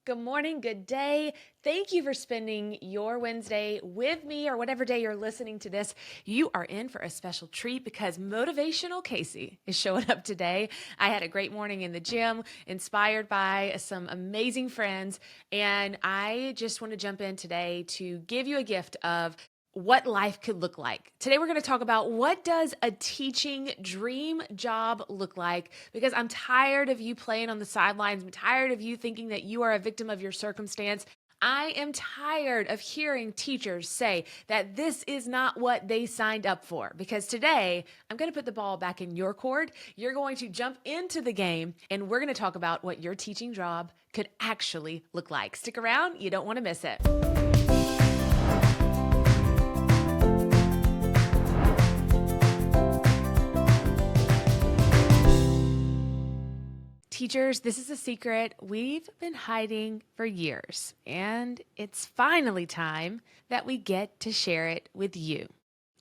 Good morning, good day. Thank you for spending your Wednesday with me or whatever day you're listening to this. You are in for a special treat because Motivational Casey is showing up today. I had a great morning in the gym, inspired by some amazing friends, and I just want to jump in today to give you a gift of what life could look like. Today we're going to talk about what does a teaching dream job look like, because I'm tired of you playing on the sidelines. I'm tired of you thinking that you are a victim of your circumstance. I am tired of hearing teachers say that this is not what they signed up for, because today I'm going to put the ball back in your court. You're going to jump into the game and we're going to talk about what your teaching job could actually look like. Stick around, you don't want to miss it. Teachers, this is a secret we've been hiding for years, and it's finally time that we get to share it with you.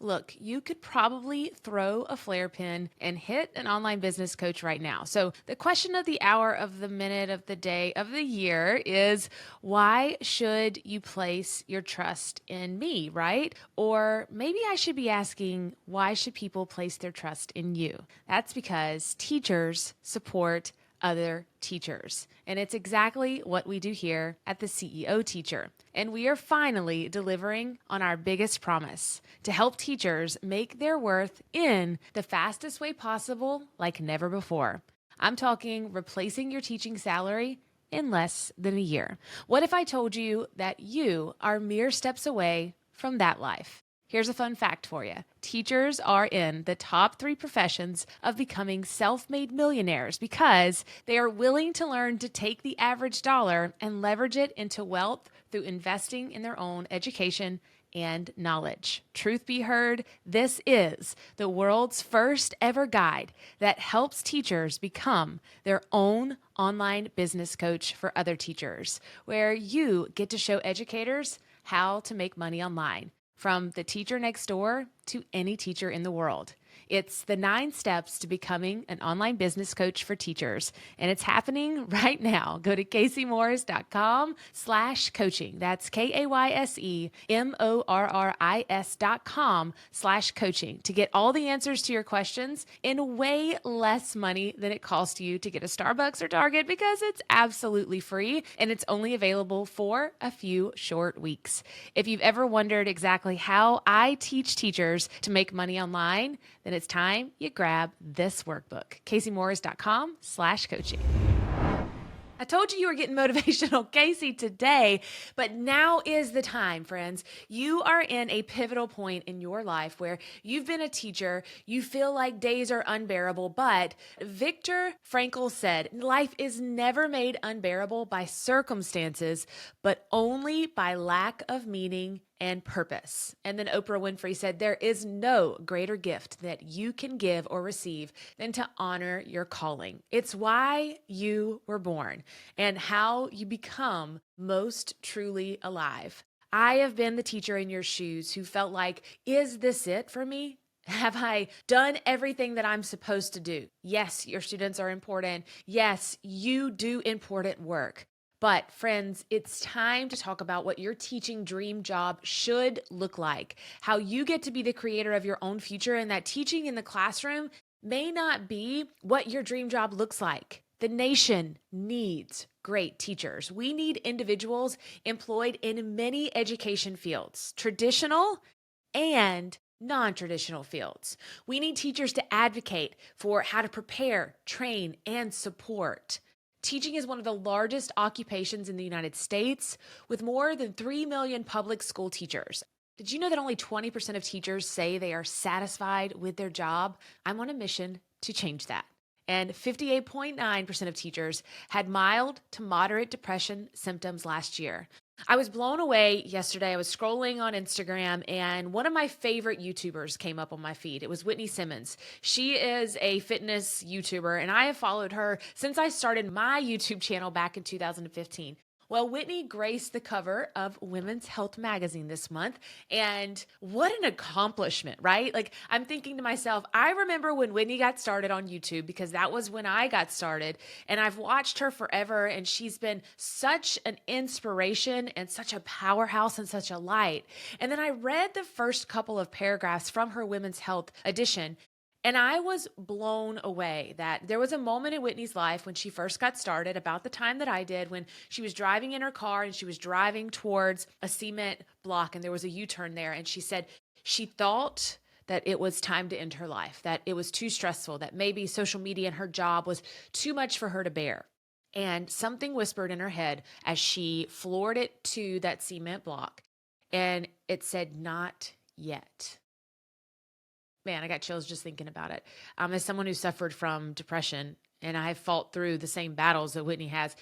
Look, you could probably throw a flare pin and hit an online business coach right now. So, the question of the hour, of the minute, of the day, of the year is, why should you place your trust in me, right? Or maybe I should be asking, why should people place their trust in you? That's because teachers support other teachers. And it's exactly what we do here at the CEO Teacher. And we are finally delivering on our biggest promise to help teachers make their worth in the fastest way possible, like never before. I'm talking replacing your teaching salary in less than a year. What if I told you that you are mere steps away from that life? Here's a fun fact for you. Teachers are in the top 3 professions of becoming self-made millionaires because they are willing to learn to take the average dollar and leverage it into wealth through investing in their own education and knowledge. Truth be heard, this is the world's first ever guide that helps teachers become their own online business coach for other teachers, where you get to show educators how to make money online, from the teacher next door to any teacher in the world. It's the 9 steps to becoming an online business coach for teachers, and it's happening right now. Go to kaseymorris.com/coaching. That's KAYSEMORRIS.com/coaching to get all the answers to your questions in way less money than it costs you to get a Starbucks or Target, because it's absolutely free and it's only available for a few short weeks. If you've ever wondered exactly how I teach teachers to make money online, then it's time you grab this workbook, kaseymorris.com/coaching. I told you you were getting motivational Casey today, but now is the time, friends. You are in a pivotal point in your life where you've been a teacher, you feel like days are unbearable, but Viktor Frankl said, life is never made unbearable by circumstances, but only by lack of meaning and purpose. And then Oprah Winfrey said, there is no greater gift that you can give or receive than to honor your calling. It's why you were born and how you become most truly alive. I have been the teacher in your shoes who felt like, is this it for me? Have I done everything that I'm supposed to do? Yes, your students are important. Yes, you do important work. But friends, it's time to talk about what your teaching dream job should look like, how you get to be the creator of your own future, and that teaching in the classroom may not be what your dream job looks like. The nation needs great teachers. We need individuals employed in many education fields, traditional and non-traditional fields. We need teachers to advocate for how to prepare, train, and support. Teaching is one of the largest occupations in the United States, with more than 3 million public school teachers. Did you know that only 20% of teachers say they are satisfied with their job? I'm on a mission to change that. And 58.9% of teachers had mild to moderate depression symptoms last year. I was blown away yesterday. I was scrolling on Instagram and one of my favorite YouTubers came up on my feed. It was Whitney Simmons. She is a fitness YouTuber and I have followed her since I started my YouTube channel back in 2015. Well, Whitney graced the cover of Women's Health magazine this month. And what an accomplishment, right? Like, I'm thinking to myself, I remember when Whitney got started on YouTube because that was when I got started. And I've watched her forever. And she's been such an inspiration and such a powerhouse and such a light. And then I read the first couple of paragraphs from her Women's Health edition. And I was blown away that there was a moment in Whitney's life when she first got started, about the time that I did, when she was driving in her car and she was driving towards a cement block and there was a U-turn there. And she said she thought that it was time to end her life, that it was too stressful, that maybe social media and her job was too much for her to bear. And something whispered in her head as she floored it to that cement block. And it said, "Not yet." Man, I got chills just thinking about it. As someone who suffered from depression and I have fought through the same battles that Whitney has,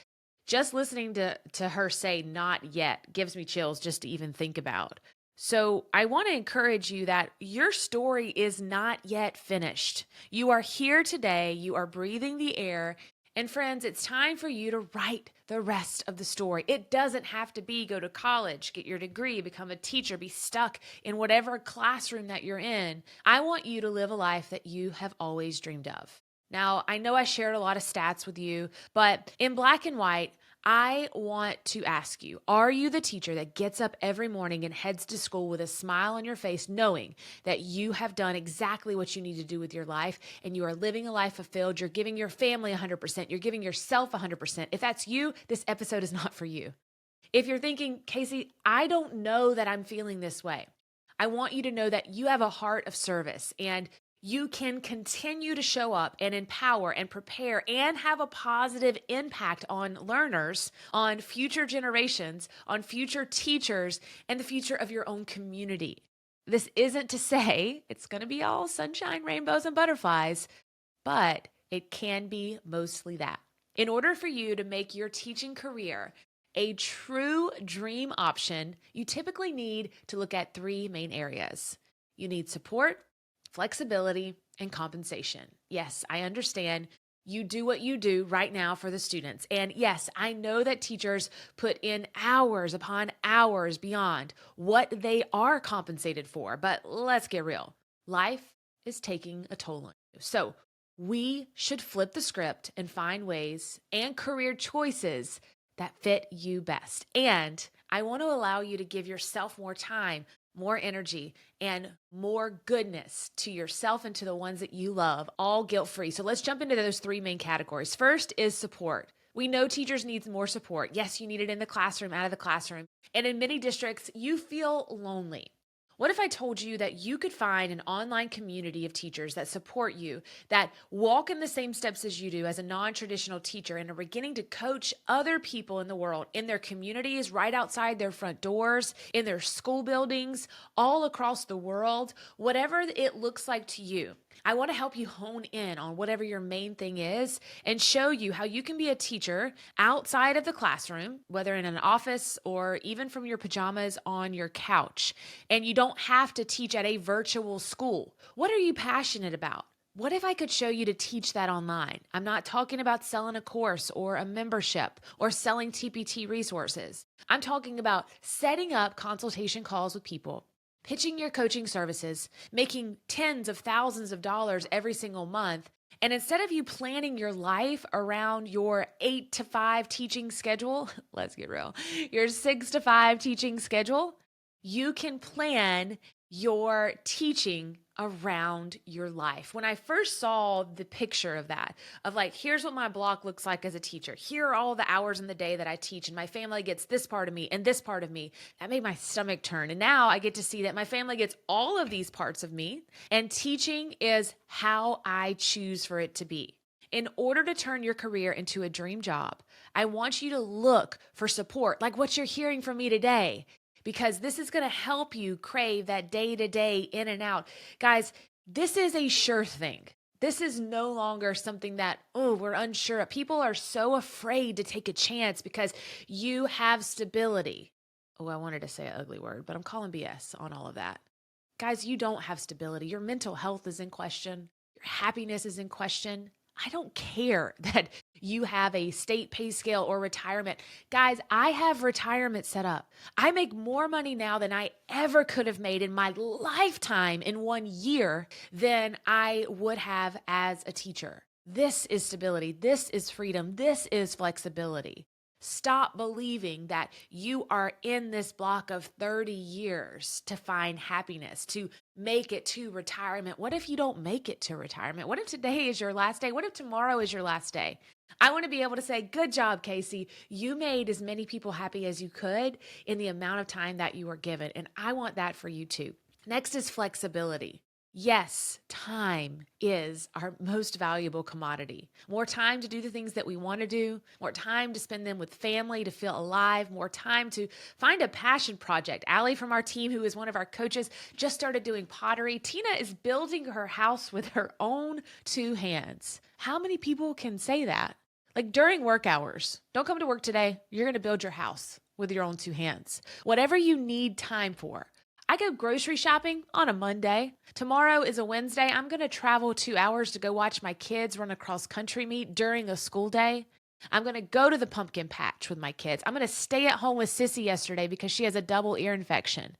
just listening to her say "not yet" gives me chills just to even think about. So I want to encourage you that your story is not yet finished. You are here today. You are breathing the air. And friends, it's time for you to write the rest of the story. It doesn't have to be go to college, get your degree, become a teacher, be stuck in whatever classroom that you're in. I want you to live a life that you have always dreamed of. Now, I know I shared a lot of stats with you, but in black and white, I want to ask you, are you the teacher that gets up every morning and heads to school with a smile on your face, knowing that you have done exactly what you need to do with your life and you are living a life fulfilled? You're giving your family 100%. You're giving yourself 100%. If that's you, this episode is not for you. If you're thinking, "Casey, I don't know that I'm feeling this way," I want you to know that you have a heart of service and you can continue to show up and empower and prepare and have a positive impact on learners, on future generations, on future teachers, and the future of your own community. This isn't to say it's going to be all sunshine, rainbows, and butterflies, but it can be mostly that. In order for you to make your teaching career a true dream option, you typically need to look at three main areas. You need support, flexibility, and compensation. Yes, I understand you do what you do right now for the students. And yes, I know that teachers put in hours upon hours beyond what they are compensated for. But let's get real. Life is taking a toll on you. So we should flip the script and find ways and career choices that fit you best. And I want to allow you to give yourself more time, more energy, and more goodness to yourself and to the ones that you love, all guilt-free. So let's jump into those three main categories. First is support. We know teachers need more support. Yes, you need it in the classroom, out of the classroom. And in many districts, you feel lonely. What if I told you that you could find an online community of teachers that support you, that walk in the same steps as you do as a non-traditional teacher and are beginning to coach other people in the world, in their communities, right outside their front doors, in their school buildings, all across the world, whatever it looks like to you? I want to help you hone in on whatever your main thing is and show you how you can be a teacher outside of the classroom, whether in an office or even from your pajamas on your couch. And you don't have to teach at a virtual school. What are you passionate about? What if I could show you to teach that online? I'm not talking about selling a course or a membership or selling TPT resources. I'm talking about setting up consultation calls with people, pitching your coaching services, making tens of thousands of dollars every single month. And instead of you planning your life around your 8 to 5 teaching schedule, let's get real, your 6 to 5 teaching schedule, you can plan your teaching around your life. When I first saw the picture of that, of like, here's what my block looks like as a teacher. Here are all the hours in the day that I teach, and my family gets this part of me and this part of me. That made my stomach turn. And now I get to see that my family gets all of these parts of me, and teaching is how I choose for it to be. In order to turn your career into a dream job, I want you to look for support, like what you're hearing from me today, because this is going to help you crave that day-to-day in and out. Guys, this is a sure thing. This is no longer something that, oh, we're unsure of. People are so afraid to take a chance because you have stability. Oh, I wanted to say an ugly word, but I'm calling BS on all of that. Guys, you don't have stability. Your mental health is in question. Your happiness is in question. I don't care that you have a state pay scale or retirement. Guys, I have retirement set up. I make more money now than I ever could have made in my lifetime in 1 year than I would have as a teacher. This is stability. This is freedom. This is flexibility. Stop believing that you are in this block of 30 years to find happiness, to make it to retirement. What if you don't make it to retirement? What if today is your last day? What if tomorrow is your last day? I want to be able to say, good job, Casey. You made as many people happy as you could in the amount of time that you were given. And I want that for you too. Next is flexibility. Yes, time is our most valuable commodity. More time to do the things that we want to do, more time to spend them with family, to feel alive, more time to find a passion project. Allie from our team, who is one of our coaches, just started doing pottery. Tina is building her house with her own two hands. How many people can say that? Like during work hours, don't come to work today. You're going to build your house with your own two hands. Whatever you need time for. I go grocery shopping on a Monday. Tomorrow is a Wednesday. I'm going to travel 2 hours to go watch my kids run a cross country meet during a school day. I'm going to go to the pumpkin patch with my kids. I'm going to stay at home with Sissy yesterday because she has a double ear infection.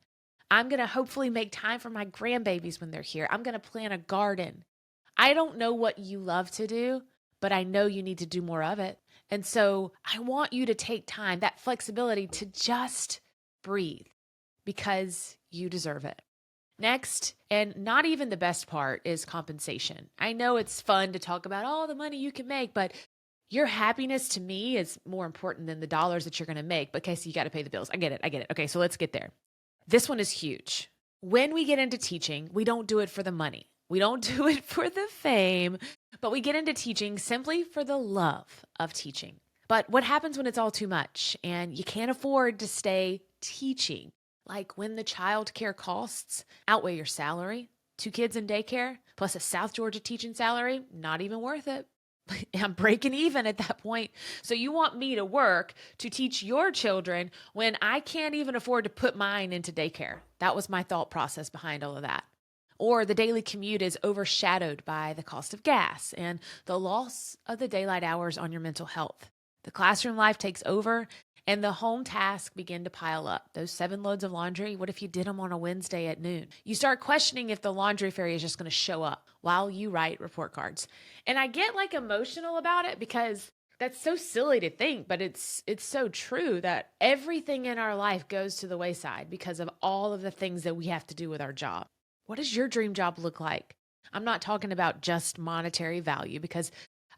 I'm going to hopefully make time for my grandbabies when they're here. I'm going to plant a garden. I don't know what you love to do, but I know you need to do more of it. And so I want you to take time, that flexibility to just breathe because you deserve it. Next, and not even the best part, is compensation. I know it's fun to talk about all the money you can make, but your happiness to me is more important than the dollars that you're going to make. But Casey, you got to pay the bills. I get it. Okay, so let's get there. This one is huge. When we get into teaching, we don't do it for the money. We don't do it for the fame, but we get into teaching simply for the love of teaching. But what happens when it's all too much and you can't afford to stay teaching? Like when the child care costs outweigh your salary, 2 kids in daycare, plus a South Georgia teaching salary, not even worth it. I'm breaking even at that point. So you want me to work to teach your children when I can't even afford to put mine into daycare. That was my thought process behind all of that. Or the daily commute is overshadowed by the cost of gas and the loss of the daylight hours on your mental health. The classroom life takes over and the home tasks begin to pile up. Those 7 loads of laundry, what if you did them on a Wednesday at noon? You start questioning if the laundry fairy is just going to show up while you write report cards. And I get like emotional about it because that's so silly to think, but it's so true that everything in our life goes to the wayside because of all of the things that we have to do with our job. What does your dream job look like? I'm not talking about just monetary value because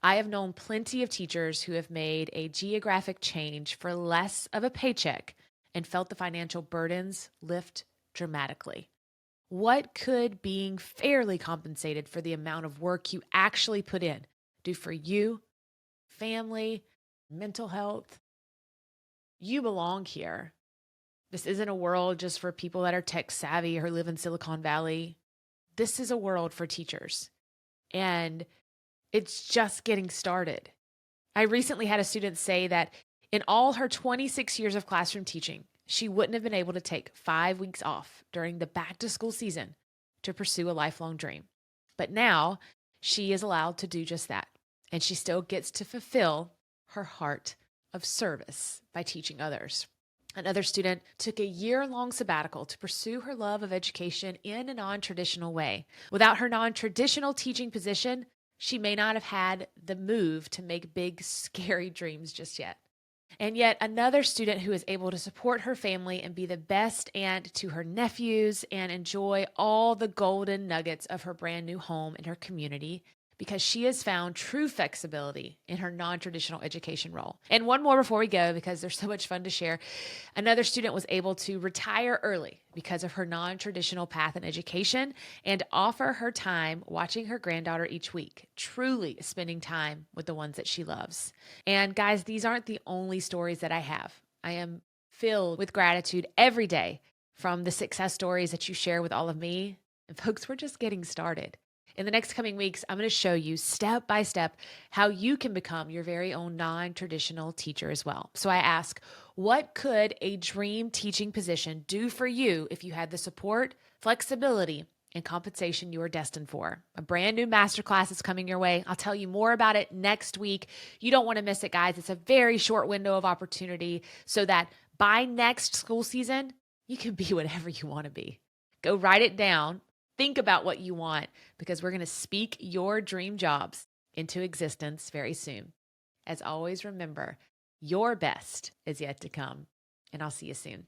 I have known plenty of teachers who have made a geographic change for less of a paycheck and felt the financial burdens lift dramatically. What could being fairly compensated for the amount of work you actually put in do for you, family, mental health? You belong here. This isn't a world just for people that are tech savvy or live in Silicon Valley. This is a world for teachers. And it's just getting started. I recently had a student say that in all her 26 years of classroom teaching, she wouldn't have been able to take 5 weeks off during the back to school season to pursue a lifelong dream. But now she is allowed to do just that. And she still gets to fulfill her heart of service by teaching others. Another student took a year-long sabbatical to pursue her love of education in a non-traditional way. Without her non-traditional teaching position, she may not have had the move to make big, scary dreams just yet. And yet another student who is able to support her family and be the best aunt to her nephews and enjoy all the golden nuggets of her brand new home and her community because she has found true flexibility in her non-traditional education role. And one more before we go, because there's so much fun to share. Another student was able to retire early because of her non-traditional path in education and offer her time watching her granddaughter each week, truly spending time with the ones that she loves. And guys, these aren't the only stories that I have. I am filled with gratitude every day from the success stories that you share with all of me. And folks, we're just getting started. In the next coming weeks, I'm going to show you step by step how you can become your very own non-traditional teacher as well. So I ask, what could a dream teaching position do for you if you had the support, flexibility, and compensation you are destined for. A brand new masterclass is coming your way. I'll tell you more about it next week. You don't want to miss it, guys. It's a very short window of opportunity so that by next school season, you can be whatever you want to be. Go write it down. Think about what you want because we're going to speak your dream jobs into existence very soon. As always, remember, your best is yet to come, and I'll see you soon.